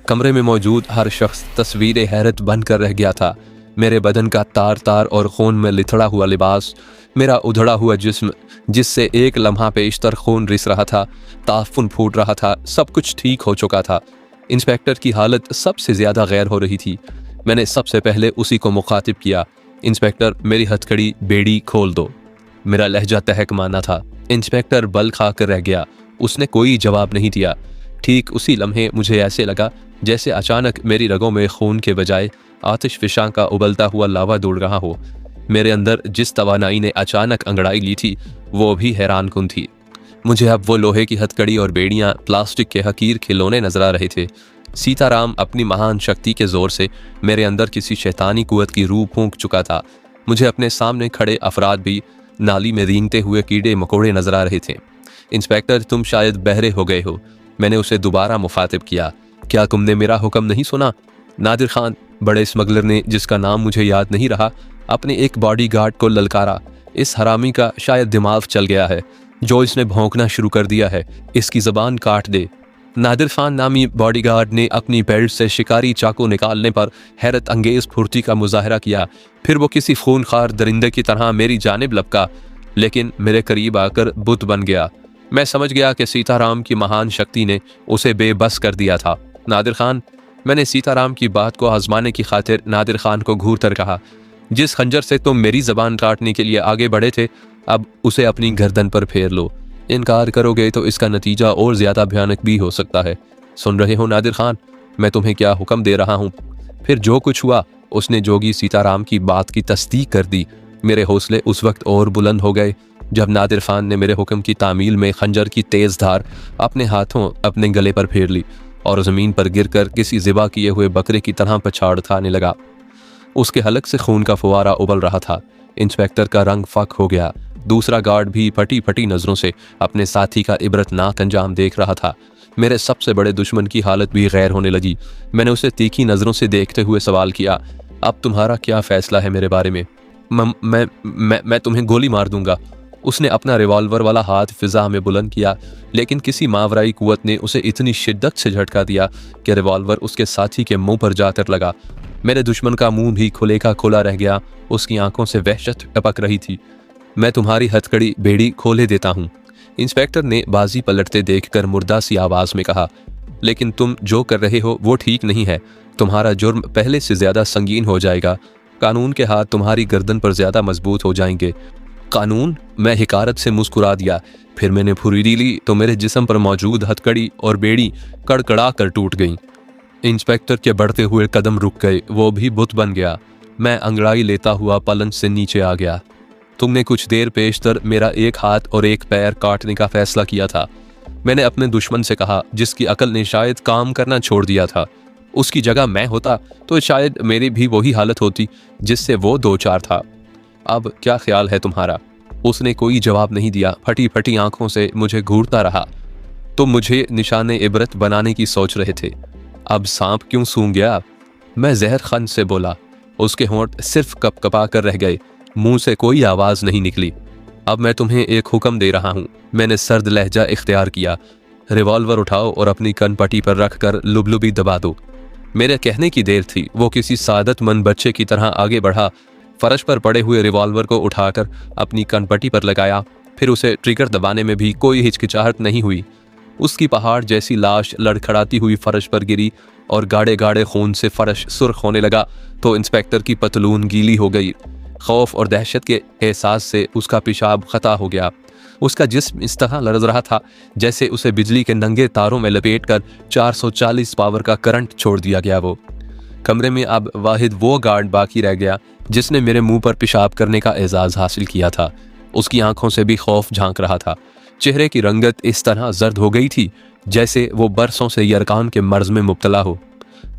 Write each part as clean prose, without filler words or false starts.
कमरे में मौजूद हर शख्स तस्वीर हैरत बनकर रह गया था। मेरे बदन का तार तार और खून में लिथड़ा हुआ लिबास, मेरा उधड़ा हुआ जिस्म जिससे एक लम्हा पेशतर खून रिस रहा था, ताफुन फूट रहा था, सब कुछ ठीक हो चुका था। इंस्पेक्टर की हालत सबसे ज़्यादा गैर हो रही थी। मैंने सबसे पहले उसी को मुखातिब किया। इंस्पेक्टर, मेरी हथकड़ी बेड़ी खोल दो। मेरा लहजा तहक माना था। इंस्पेक्टर बल खा कर रह गया। उसने कोई जवाब नहीं दिया। ठीक उसी लम्हे मुझे ऐसे लगा जैसे अचानक मेरी रगों में खून के बजाय आतिश फिशां का उबलता हुआ लावा दौड़ रहा हो। मेरे अंदर जिस तवानाई ने अचानक अंगड़ाई ली थी वो भी हैरान कुन थी। मुझे अब वो लोहे की हथकड़ी और बेड़ियां प्लास्टिक के हकीर खिलौने नजर आ रहे थे। सीताराम अपनी महान शक्ति के जोर से मेरे अंदर किसी शैतानी कुव्वत की रूह फूंक चुका था। मुझे अपने सामने खड़े अफराद भी नाली में रेंगते हुए कीड़े मकोड़े नजर आ रहे थे। इंस्पेक्टर, तुम शायद बहरे हो गए हो। मैंने उसे दोबारा मुखातिब किया। क्या तुमने मेरा हुक्म नहीं सुना? नादिर खान, बड़े स्मगलर ने, जिसका नाम मुझे याद नहीं रहा, अपने एक बॉडीगार्ड को ललकारा। इस हरामी का शायद दिमाग चल गया है जो इसने भौंकना शुरू कर दिया है। इसकी ज़बान काट दे। नादिर खान नामी बॉडीगार्ड ने अपनी बेल्ट से शिकारी चाकू निकालने पर हैरत अंगेज फुर्ती का मुजाहरा किया। फिर वो किसी खूनखार दरिंदे की तरह मेरी जानिब लपका, लेकिन मेरे करीब आकर बुत बन गया। मैं समझ गया कि सीताराम की महान शक्ति ने उसे बेबस कर दिया था। नादिर खान, मैंने सीताराम की बात को आजमाने की खातिर नादिर खान को घूर कर कहा, जिस खंजर से तुम मेरी जबान काटने के लिए आगे बढ़े थे, अब उसे अपनी गर्दन पर फेर लो। इनकार करोगे तो इसका नतीजा और ज्यादा भयानक भी हो सकता है। सुन रहे हो नादिर खान, मैं तुम्हें क्या हुक्म दे रहा हूँ। फिर जो कुछ हुआ उसने जोगी सीताराम की बात की तस्दीक कर दी। मेरे हौसले उस वक्त और बुलंद हो गए जब नादिर खान ने मेरे हुक्म की तामील में खंजर की तेज धार अपने हाथों अपने गले पर फेर ली और ज़मीन पर गिरकर किसी ज़िबा किए हुए बकरे की तरह पछाड़ खाने लगा। उसके हलक से खून का फुवारा उबल रहा था। इंस्पेक्टर का रंग फक हो गया। दूसरा गार्ड भी फटी फटी नज़रों से अपने साथी का इबरतनाक अंजाम देख रहा था। मेरे सबसे बड़े दुश्मन की हालत भी गैर होने लगी। मैंने उसे तीखी नज़रों से देखते हुए सवाल किया, अब तुम्हारा क्या फ़ैसला है मेरे बारे में? मैं तुम्हें गोली मार दूंगा। उसने अपना रिवॉल्वर वाला हाथ फिजा में बुलंद किया, लेकिन किसी मावराई कुव्वत ने उसे इतनी शिद्दत से झटका दिया कि रिवॉल्वर उसके साथी के मुंह पर जाकर लगा। मेरे दुश्मन का मुंह भी खुले का खुला रह गया। उसकी आंखों से वहशत टपक रही थी। मैं तुम्हारी हथकड़ी बेड़ी खोले देता हूँ, इंस्पेक्टर ने बाजी पलटते देखकर मुर्दा सी आवाज में कहा। लेकिन तुम जो कर रहे हो वो ठीक नहीं है। तुम्हारा जुर्म पहले से ज्यादा संगीन हो जाएगा। कानून के हाथ तुम्हारी गर्दन पर ज्यादा मजबूत हो जाएंगे। कानून? मैं हिकारत से मुस्कुरा दिया। फिर मैंने फुरीदी ली तो मेरे जिस्म पर मौजूद हथकड़ी और बेड़ी कड़कड़ा कर टूट गईं। इंस्पेक्टर के बढ़ते हुए कदम रुक गए। वो भी बुत बन गया। मैं अंगड़ाई लेता हुआ पलंग से नीचे आ गया। तुमने कुछ देर पेशतर मेरा एक हाथ और एक पैर काटने का फैसला किया था। मैंने अपने दुश्मन से कहा, जिसकी अकल ने शायद काम करना छोड़ दिया था। उसकी जगह मैं होता तो शायद मेरी भी वही हालत होती जिससे वो दो चार था। अब क्या ख्याल है तुम्हारा? उसने कोई जवाब नहीं दिया। फटी फटी आंखों से मुझे घूरता रहा। तुम मुझे निशाने इबरत बनाने की सोच रहे थे। अब सांप क्यों सूंघ गया? मैं जहर खन से बोला। उसके होंठ सिर्फ कपकपा कर रह गए। मुंह से कोई आवाज नहीं निकली। अब मैं तुम्हें एक हुक्म दे रहा हूं, मैंने सर्द लहजा इख्तियार किया। रिवॉल्वर उठाओ और अपनी कनपट्टी पर रखकर लुबलुबी दबा दो। मेरे कहने की देर थी। वो किसी सादतमंद बच्चे की तरह आगे बढ़ा, फर्श पर पड़े हुए रिवॉल्वर को उठाकर अपनी कनपट्टी पर लगाया। फिर उसे ट्रिगर दबाने में भी कोई हिचकिचाहट नहीं हुई। उसकी पहाड़ जैसी लाश लड़खड़ाती हुई फर्श पर गिरी और गाढ़े गाढ़े खून से फर्श सुर्ख होने लगा तो इंस्पेक्टर की पतलून गीली हो गई। खौफ और दहशत के एहसास से उसका पेशाब खता हो गया। उसका जिस्म इस तरह लरज रहा था जैसे उसे बिजली के नंगे तारों में लपेटकर 440 पावर का करंट छोड़ दिया गया। वो कमरे में अब वाहिद वो गार्ड बाकी रह गया जिसने मेरे मुंह पर पेशाब करने का एजाज हासिल किया था। उसकी आंखों से भी खौफ झांक रहा था। चेहरे की रंगत इस तरह जर्द हो गई थी जैसे वो बरसों से यरकान के मर्ज में मुब्तला हो।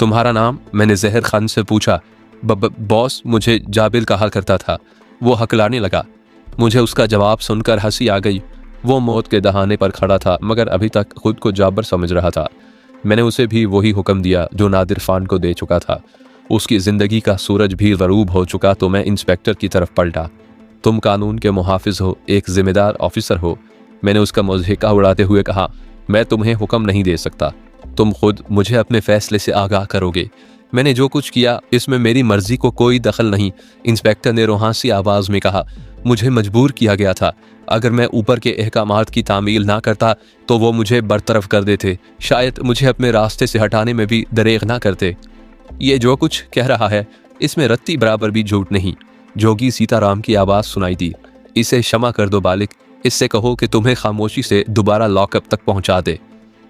तुम्हारा नाम? मैंने जहर खान से पूछा। बॉस, मुझे जाबिल कहा करता था। वो हकलाने लगा। मुझे उसका जवाब सुनकर हंसी आ गई। वो मौत के दहाने पर खड़ा था मगर अभी तक खुद को जाबर समझ रहा था। मैंने उसे भी वही हुक्म दिया जो नादिर खान को दे चुका था। उसकी जिंदगी का सूरज भी गरूब हो चुका तो मैं इंस्पेक्टर की तरफ पलटा। तुम कानून के मुहाफिज हो, एक जिम्मेदार ऑफिसर हो। मैंने उसका मुज़हिका उड़ाते हुए कहा, मैं तुम्हें हुक्म नहीं दे सकता। तुम खुद मुझे अपने फैसले से आगाह करोगे। मैंने जो कुछ किया इसमें मेरी मर्जी को कोई दखल नहीं, इंस्पेक्टर ने रोहासी आवाज में कहा। मुझे मजबूर किया गया था। अगर मैं ऊपर के अहकामात की तामील ना करता तो वो मुझे बरतरफ कर देते, शायद मुझे अपने रास्ते से हटाने में भी दरेग ना करते। ये जो कुछ कह रहा है इसमें रत्ती बराबर भी झूठ नहीं। जोगी सीताराम की आवाज़ सुनाई दी। इसे क्षमा कर दो बालिक, इससे कहो कि तुम्हें खामोशी से दोबारा लॉकअप तक पहुंचा दे।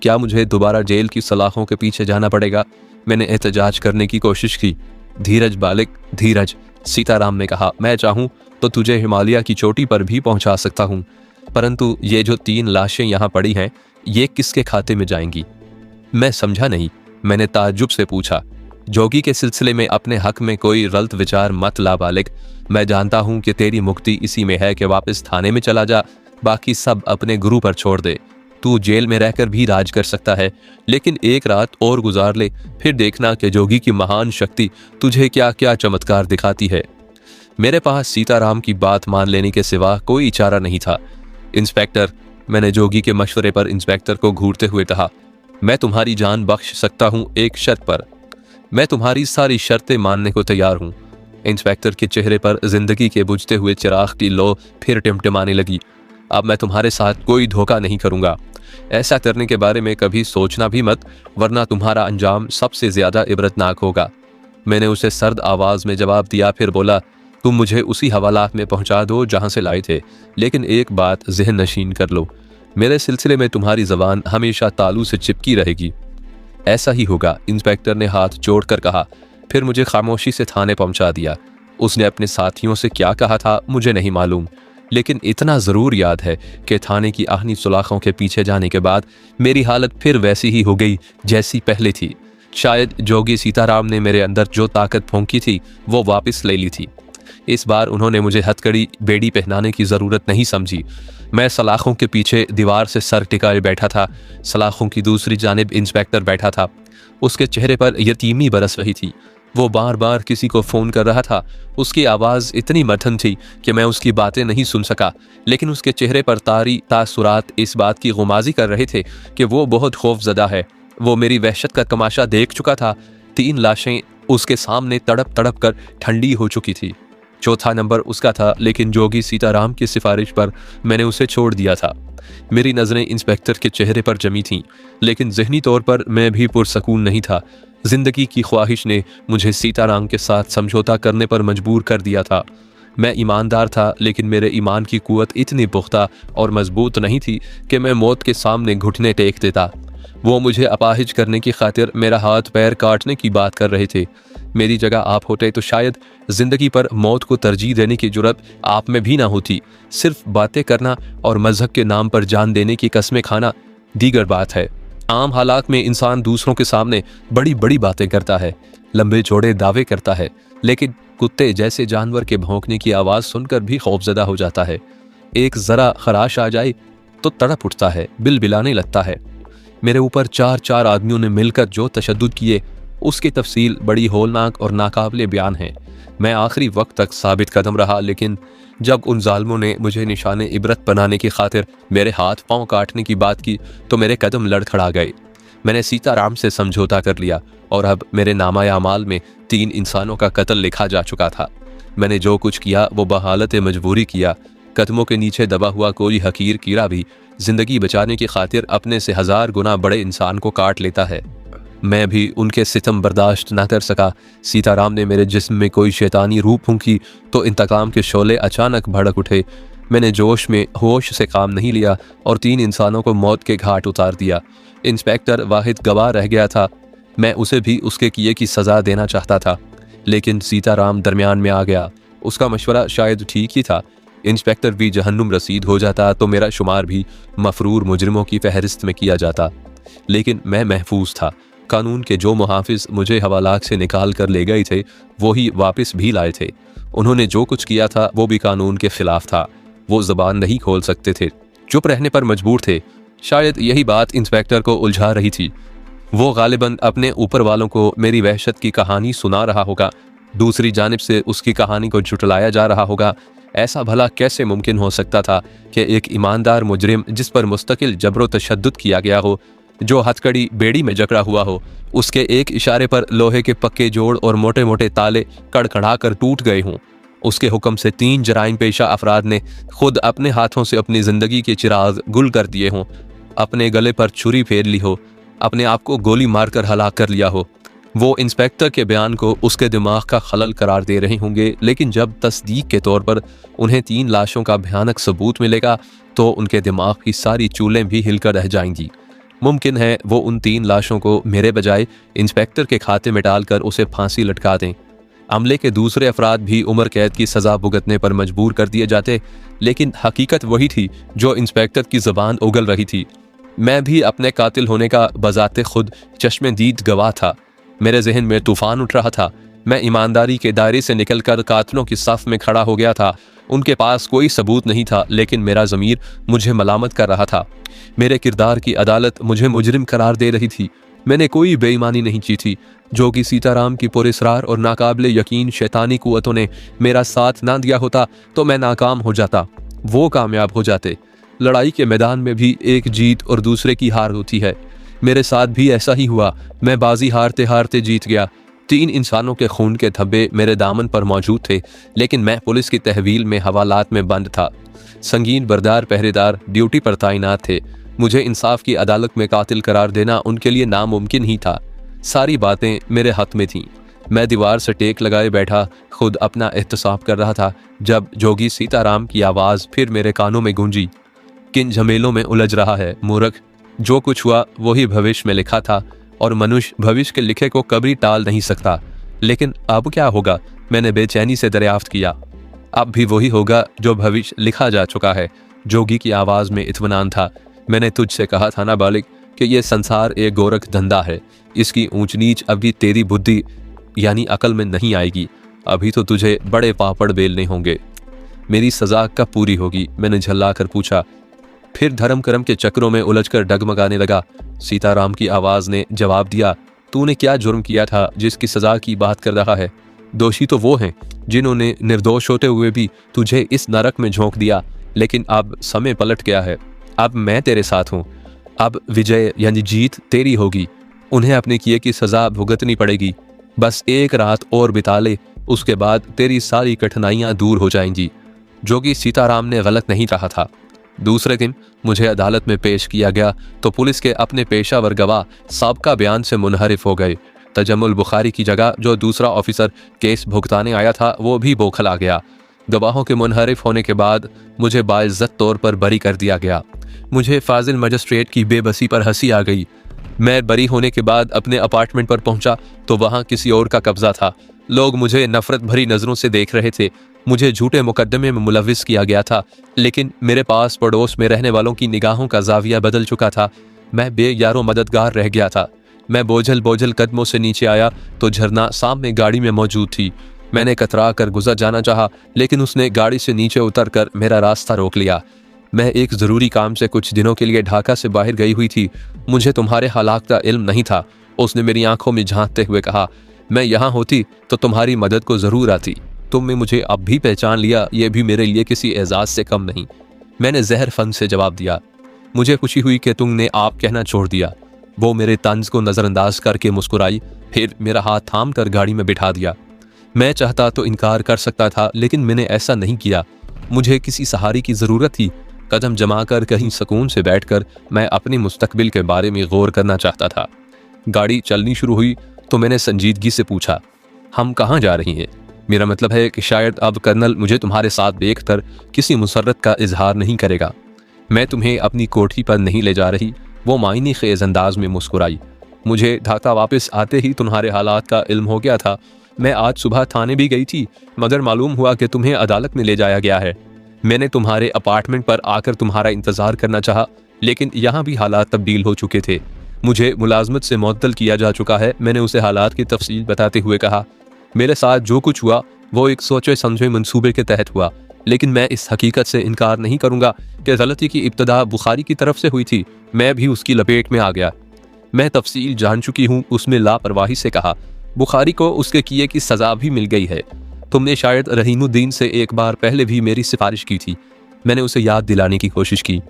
क्या मुझे दोबारा जेल की सलाखों के पीछे जाना पड़ेगा? मैंने एहतजाज करने की कोशिश की। धीरज बालिक, धीरज, सीताराम ने कहा। मैं चाहूँ तो तुझे हिमालय की चोटी पर भी पहुंचा सकता हूँ, परंतु ये जो 3 लाशें यहाँ पड़ी हैं ये किसके खाते में जाएंगी? मैं समझा नहीं। मैंने ताज्जुब से पूछा। जोगी के सिलसिले में अपने हक में कोई गलत विचार मत ला बालिक। मैं जानता हूँ कि तेरी मुक्ति इसी में है कि वापस थाने में चला जा, बाकी सब अपने गुरु पर छोड़ दे। तू जेल में रहकर भी राज कर सकता है, लेकिन एक रात और गुजार ले, फिर देखना कि जोगी की महान शक्ति तुझे क्या क्या चमत्कार दिखाती है। मेरे पास सीताराम की बात मान लेने के सिवा कोई चारा नहीं था। इंस्पेक्टर, मैंने जोगी के मशवरे पर इंस्पेक्टर को घूरते हुए कहा, मैं तुम्हारी जान बख्श सकता हूँ एक शर्त पर। मैं तुम्हारी सारी शर्तें मानने को तैयार हूँ। इंस्पेक्टर के चेहरे पर जिंदगी के बुझते हुए चिराग की लो फिर टिमटिमाने लगी। अब मैं तुम्हारे साथ कोई धोखा नहीं करूँगा। ऐसा करने के बारे में कभी सोचना भी मत, वरना तुम्हारा अंजाम सबसे ज्यादा इबरतनाक होगा। मैंने उसे सर्द आवाज में जवाब दिया, फिर बोला, तुम मुझे उसी हवालात में पहुंचा दो जहां से लाए थे, लेकिन एक बात ज़हन नशीन कर लो, मेरे सिलसिले में तुम्हारी जबान हमेशा तालू से चिपकी रहेगी। ऐसा ही होगा, इंस्पेक्टर ने हाथ जोड़कर कहा। फिर मुझे खामोशी से थाने पहुंचा दिया। उसने अपने साथियों से क्या कहा था मुझे नहीं मालूम, लेकिन इतना ज़रूर याद है कि थाने की आहनी सुलाखों के पीछे जाने के बाद मेरी हालत फिर वैसी ही हो गई जैसी पहले थी। शायद जोगी सीताराम ने मेरे अंदर जो ताकत फूंकी थी वो वापस ले ली थी। इस बार उन्होंने मुझे हथकड़ी बेड़ी पहनाने की ज़रूरत नहीं समझी। मैं सलाखों के पीछे दीवार से सर टिकाए बैठा था। सलाखों की दूसरी जानिब इंस्पेक्टर बैठा था। उसके चेहरे पर यतीमी बरस रही थी। वो बार बार किसी को फ़ोन कर रहा था। उसकी आवाज़ इतनी मठन थी कि मैं उसकी बातें नहीं सुन सका, लेकिन उसके चेहरे पर तारी तासुरात इस बात की गुमाजी कर रहे थे कि वो बहुत खौफजदा है। वो मेरी वहशत का तमाशा देख चुका था। 3 लाशें उसके सामने तड़प तड़प कर ठंडी हो चुकी थी। चौथा नंबर उसका था, लेकिन जोगी सीताराम की सिफारिश पर मैंने उसे छोड़ दिया था। मेरी नज़रें इंस्पेक्टर के चेहरे पर जमी थीं, लेकिन ज़हनी तौर पर मैं भी पुरसकून नहीं था। जिंदगी की ख्वाहिश ने मुझे सीताराम के साथ समझौता करने पर मजबूर कर दिया था। मैं ईमानदार था, लेकिन मेरे ईमान की कुव्वत इतनी पुख्ता और मजबूत नहीं थी कि मैं मौत के सामने घुटने टेक देता। वो मुझे अपाहिज करने की खातिर मेरा हाथ पैर काटने की बात कर रहे थे। मेरी जगह आप होते तो शायद जिंदगी पर मौत को तरजीह देने की जुर्रत आप में भी ना होती। सिर्फ बातें करना और मजहब के नाम पर जान देने की कस्में खाना दीगर बात है। आम हालात में इंसान दूसरों के सामने बड़ी बड़ी बातें करता है, लंबे चौड़े दावे करता है, लेकिन कुत्ते जैसे जानवर के भौंकने की आवाज़ सुनकर भी खौफजदा हो जाता है। एक ज़रा खराश आ जाए तो तड़प उठता है, बिलबिलाने लगता है। मेरे ऊपर 4 आदमियों ने मिलकर जो तशद्दुद किए उसकी तफसील बड़ी होलनाक और नाकाबिले बयान है। मैं आखिरी वक्त तक साबित कदम रहा, लेकिन जब उन जालिमों ने मुझे निशाने इबरत बनाने की खातिर मेरे हाथ पांव काटने की बात की तो मेरे कदम लड़खड़ा गए। मैंने सीताराम से समझौता कर लिया और अब मेरे नामा अमाल में 3 इंसानों का कत्ल लिखा जा चुका था। मैंने जो कुछ किया वो बहालत मजबूरी किया। कदमों के नीचे दबा हुआ कोई हकीर कीड़ा भी जिंदगी बचाने की खातिर अपने से 1000 गुना बड़े इंसान को काट लेता है। मैं भी उनके सितम बर्दाश्त ना कर सका। सीताराम ने मेरे जिस्म में कोई शैतानी रूह फूंकी तो इंतकाम के शोले अचानक भड़क उठे। मैंने जोश में होश से काम नहीं लिया और 3 इंसानों को मौत के घाट उतार दिया। इंस्पेक्टर वाहिद गवाह रह गया था। मैं उसे भी उसके किए की सज़ा देना चाहता था, लेकिन सीताराम दरमियान में आ गया। उसका मशवरा शायद ठीक ही था। इंस्पेक्टर भी जहन्नुम रसीद हो जाता तो मेरा शुमार भी मफरूर मुजरिमों की फहरिस्त में किया जाता, लेकिन मैं महफूज था। कानून के जो मुहाफिज मुझे हवालात से निकाल कर ले गए थे वो ही वापस भी लाए थे। उन्होंने जो कुछ किया था वो भी कानून के खिलाफ था। वो ज़बान नहीं खोल सकते थे, चुप रहने पर मजबूर थे। शायद यही बात इंस्पेक्टर को उलझा रही थी। वो गालिबन अपने ऊपर वालों को मेरी वहशत की कहानी सुना रहा होगा, दूसरी जानिब से उसकी कहानी को झुटलाया जा रहा होगा। ऐसा भला कैसे मुमकिन हो सकता था कि एक ईमानदार मुजरिम जिस पर मुस्तकिल जबरो तशद्दुद किया गया हो, जो हथकड़ी बेड़ी में जकड़ा हुआ हो। उसके एक इशारे पर लोहे के पक्के जोड़ और मोटे मोटे ताले कड़कड़ा कर टूट गए हों। उसके हुक्म से 3 जराइम पेशा अफराद ने खुद अपने हाथों से अपनी जिंदगी के चिराग गुल कर दिए हों, अपने गले पर छुरी फेर ली हो, अपने आप को गोली मारकर हलाक कर लिया हो। वो इंस्पेक्टर के बयान को उसके दिमाग का खलल करार दे रहे होंगे, लेकिन जब तस्दीक के तौर पर उन्हें 3 लाशों का भयानक सबूत मिलेगा तो उनके दिमाग की सारी चूलें भी हिलकर रह जाएंगी। मुमकिन है वो उन 3 लाशों को मेरे बजाय इंस्पेक्टर के खाते में डालकर उसे फांसी लटका दें। अमले के दूसरे अफराद भी उम्र कैद की सज़ा भुगतने पर मजबूर कर दिए जाते, लेकिन हकीकत वही थी जो इंस्पेक्टर की ज़बान उगल रही थी। मैं भी अपने कातिल होने का बज़ाते खुद चश्मे-दीद गवाह था। मेरे जहन में तूफान उठ रहा था। मैं ईमानदारी के दायरे से निकलकर कातिलों की सफ में खड़ा हो गया था। उनके पास कोई सबूत नहीं था, लेकिन मेरा ज़मीर मुझे मलामत कर रहा था। मेरे किरदार की अदालत मुझे मुजरिम करार दे रही थी। मैंने कोई बेईमानी नहीं की थी। जो कि सीताराम की पुरस्रार और नाकाबिले यकीन शैतानी कुव्वतों ने मेरा साथ ना दिया होता तो मैं नाकाम हो जाता, वो कामयाब हो जाते। लड़ाई के मैदान में भी एक जीत और दूसरे की हार होती है। मेरे साथ भी ऐसा ही हुआ। मैं बाजी हारते हारते जीत गया। 3 इंसानों के खून के धब्बे मेरे दामन पर मौजूद थे, लेकिन मैं पुलिस की तहवील में हवालात में बंद था। संगीन बरदार पहरेदार ड्यूटी पर तैनात थे। मुझे इंसाफ की अदालत में कातिल करार देना उनके लिए नामुमकिन ही था। सारी बातें मेरे हाथ में थीं। मैं दीवार से टेक लगाए बैठा खुद अपना एहतसाब कर रहा था जब जोगी सीताराम की आवाज़ फिर मेरे कानों में गूंजी। किन झमेलों में उलझ रहा है मूर्ख। जो कुछ हुआ वही भविष्य में लिखा था और मनुष्य भविष्य के लिखे को कभी टाल नहीं सकता। लेकिन अब क्या होगा, मैंने बेचैनी से दरियाफ्त किया। अब भी वही होगा जो भविष्य लिखा जा चुका है। जोगी की आवाज़ में इत्मीनान था। मैंने तुझसे कहा था ना बालिक कि यह संसार एक गोरख धंधा है। इसकी ऊंच नीच अभी तेरी बुद्धि यानी अकल में नहीं आएगी। अभी तो तुझे बड़े पापड़ बेलने होंगे। मेरी सज़ा कब पूरी होगी, मैंने झल्ला कर पूछा। फिर धर्म कर्म के चक्रों में उलझकर डगमगाने लगा। सीताराम की आवाज़ ने जवाब दिया, तूने क्या जुर्म किया था जिसकी सज़ा की बात कर रहा है? दोषी तो वो हैं जिन्होंने निर्दोष होते हुए भी तुझे इस नरक में झोंक दिया। लेकिन अब समय पलट गया है। अब मैं तेरे साथ हूँ। अब विजय यानी जीत तेरी होगी। उन्हें अपने किए की सज़ा भुगतनी पड़ेगी। बस एक रात और बिता ले, उसके बाद तेरी सारी कठिनाइयाँ दूर हो जाएंगी। जोगी सीताराम ने गलत नहीं कहा था। दूसरे दिन मुझे अदालत में पेश किया गया तो पुलिस के अपने पेशावर गवाह साबका बयान से मुनहरिफ हो गए। तजम्मुल बुखारी की जगह जो दूसरा ऑफिसर केस भुगताने आया था वो भी बौखल आ गया। गवाहों के मुनहरिफ होने के बाद मुझे बाइज्जत तौर पर बरी कर दिया गया। मुझे फाजिल मजिस्ट्रेट की बेबसी पर हंसी आ गई। मैं बरी होने के बाद अपने अपार्टमेंट पर पहुंचा तो वहां किसी और का कब्जा था। लोग मुझे नफरत भरी नज़रों से देख रहे थे। मुझे झूठे मुकदमे में मुलविस किया गया था, लेकिन मेरे पास पड़ोस में रहने वालों की निगाहों का जाविया बदल चुका था। मैं बेयारो मददगार रह गया था। मैं बोझल बोझल कदमों से नीचे आया तो झरना सामने गाड़ी में मौजूद थी। मैंने कतरा कर गुजर जाना चाहा, लेकिन उसने गाड़ी से नीचे उतर कर मेरा रास्ता रोक लिया। मैं एक ज़रूरी काम से कुछ दिनों के लिए ढाका से बाहर गई हुई थी। मुझे तुम्हारे हालात का इल्म नहीं था। उसने मेरी आंखों में झांकते हुए कहा, मैं यहाँ होती तो तुम्हारी मदद को ज़रूर आती। तुमने मुझे अब भी पहचान लिया, यह भी मेरे लिए किसी एजाज़ से कम नहीं। मैंने जहर फन से जवाब दिया। मुझे खुशी हुई कि तुमने आप कहना छोड़ दिया। वो मेरे तंज को नज़रअंदाज करके मुस्कुराई, फिर मेरा हाथ थाम कर गाड़ी में बिठा दिया। मैं चाहता तो इनकार कर सकता था, लेकिन मैंने ऐसा नहीं किया। मुझे किसी सहारे की ज़रूरत थी। कदम जमा कर कहीं सुकून से बैठकर मैं अपने मुस्तकबिल के बारे में गौर करना चाहता था। गाड़ी चलनी शुरू हुई तो मैंने संजीदगी से पूछा, हम कहाँ जा रही हैं? मेरा मतलब है कि शायद अब कर्नल मुझे तुम्हारे साथ देखकर किसी मुसर्रत का इजहार नहीं करेगा। मैं तुम्हें अपनी कोठी पर नहीं ले जा रही। वो मायने खेज अंदाज में मुस्कुराई। मुझे ढाका वापस आते ही तुम्हारे हालात का इल्म हो गया था। मैं आज सुबह थाने भी गई थी, मगर मालूम हुआ कि तुम्हें अदालत में ले जाया गया है। मैंने तुम्हारे अपार्टमेंट पर आकर तुम्हारा इंतज़ार करना चाहा, लेकिन यहाँ भी हालात तब्दील हो चुके थे। मुझे मुलाजमत से मुअत्तल किया जा चुका है। मैंने उसे हालात की तफसील बताते हुए कहा, मेरे साथ जो कुछ हुआ वो एक सोचे समझे मंसूबे के तहत हुआ, लेकिन मैं इस हकीकत से इनकार नहीं करूँगा कि गलती की इब्तदा बुखारी की तरफ से हुई थी। मैं भी उसकी लपेट में आ गया। मैं तफसील जान चुकी हूँ, उसने लापरवाही से कहा। बुखारी को उसके किए की सज़ा भी मिल गई है। तुमने शायद रहीमुद्दीन से एक बार पहले भी मेरी सिफारिश की थी। मैंने उसे याद दिलाने की कोशिश की।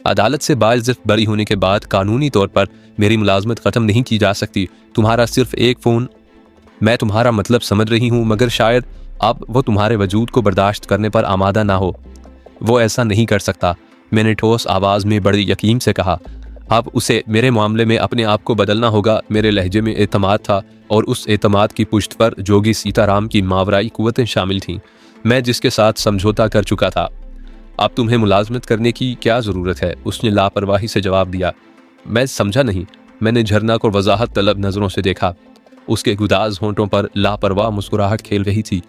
अदालत से बाइज्जत बरी होने के बाद कानूनी तौर पर मेरी मुलाजमत ख़त्म नहीं की जा सकती। तुम्हारा सिर्फ एक फ़ोन। मैं तुम्हारा मतलब समझ रही हूँ, मगर शायद अब वो तुम्हारे वजूद को बर्दाश्त करने पर आमादा ना हो। वो ऐसा नहीं कर सकता, मैंने ठोस आवाज़ में बड़ी यकीन से कहा। अब उसे मेरे मामले में अपने आप को बदलना होगा। मेरे लहजे में एतमाद था और उस एतमाद की पुष्ट पर जोगी सीताराम की मावराई कुव्वतें शामिल थीं, मैं जिसके साथ समझौता कर चुका था। अब तुम्हें मुलाजमत करने की क्या ज़रूरत है? उसने लापरवाही से जवाब दिया। मैं समझा नहीं। मैंने झरना को वजाहत तलब नज़रों से देखा। उसके गुदाज होंठों पर लापरवाह मुस्कुराहट खेल रही थी।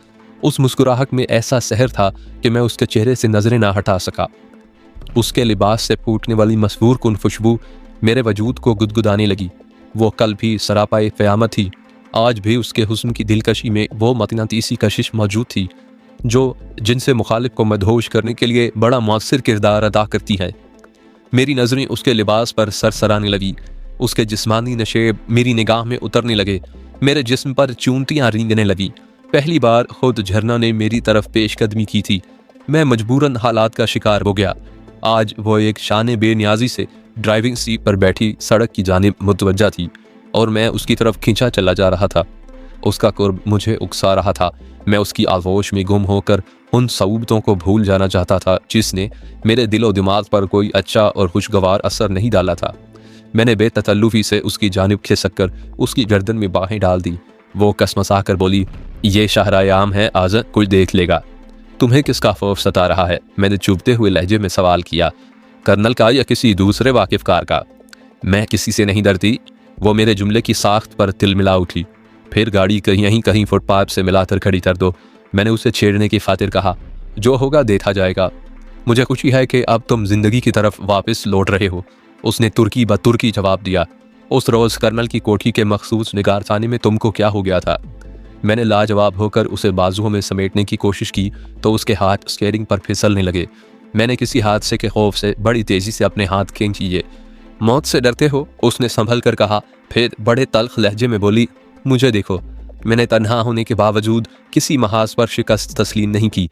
उस मुस्कुराहट में ऐसा सहर था कि मैं उसके चेहरे से नजरें ना हटा सका। उसके लिबास से फूटने वाली मसरूर कुन खुशबू मेरे वजूद को गुदगुदाने लगी। वो कल भी सरापाए क़यामत थी। आज भी उसके हुस्न की दिलकशी में वो मकनातीसी कशिश मौजूद थी जो जिनसे मुखालिफ को मदहोश करने के लिए बड़ा मौसर किरदार अदा करती है। मेरी नज़रें उसके लिबास पर सरसराने लगी। उसके जिस्मानी नशेब मेरी निगाह में उतरने लगे। मेरे जिस्म पर चूंटियाँ रेंगने लगी। पहली बार खुद झरना ने मेरी तरफ पेशकदमी की थी। मैं मजबूरन हालात का शिकार हो गया। आज वो एक शान बेनियाजी से ड्राइविंग सीट पर बैठी सड़क की जानिब मुतवज्जा थी और मैं उसकी तरफ खींचा चला जा रहा था। उसका कुर्ब मुझे उकसा रहा था। मैं उसकी आगोश में गुम होकर उन सऊबतों को भूल जाना चाहता था जिसने मेरे दिलो दिमाग पर कोई अच्छा और खुशगवार असर नहीं डाला था। मैंने बेतकल्लुफ़ी से उसकी जानिब खिसक कर उसकी गर्दन में बाहें डाल दी। वो कसमसा कर बोली, ये शाहराए आम है, आज कोई देख लेगा। तुम्हें किसका खौफ सता रहा है? मैंने चुभते हुए लहजे में सवाल किया। कर्नल का या किसी दूसरे वाकिफकार का? मैं किसी से नहीं डरती। वो मेरे जुमले की साख्त पर तिलमिला उठी। फिर गाड़ी कहीं कहीं फुटपाथ से मिलाकर खड़ी कर दो, मैंने उसे छेड़ने की खातिर कहा। जो होगा देखा जाएगा। मुझे खुशी है कि अब तुम जिंदगी की तरफ वापस लौट रहे हो, उसने तुर्की ब तुर्की जवाब दिया। उस रोज़ कर्नल की कोठी के मखसूस निगारखाने में तुमको क्या हो गया था? मैंने लाजवाब होकर उसे बाजुओं में समेटने की कोशिश की तो उसके हाथ स्टीयरिंग पर फिसलने लगे। मैंने किसी हादसे के खौफ से बड़ी तेजी से अपने हाथ खींच लिए। मौत से डरते हो? उसने संभल कर कहा। फिर बड़े तल्ख लहजे में बोली, मुझे देखो। मैंने तन्हा होने के बावजूद किसी महाज पर शिकस्त तस्लीम नहीं की।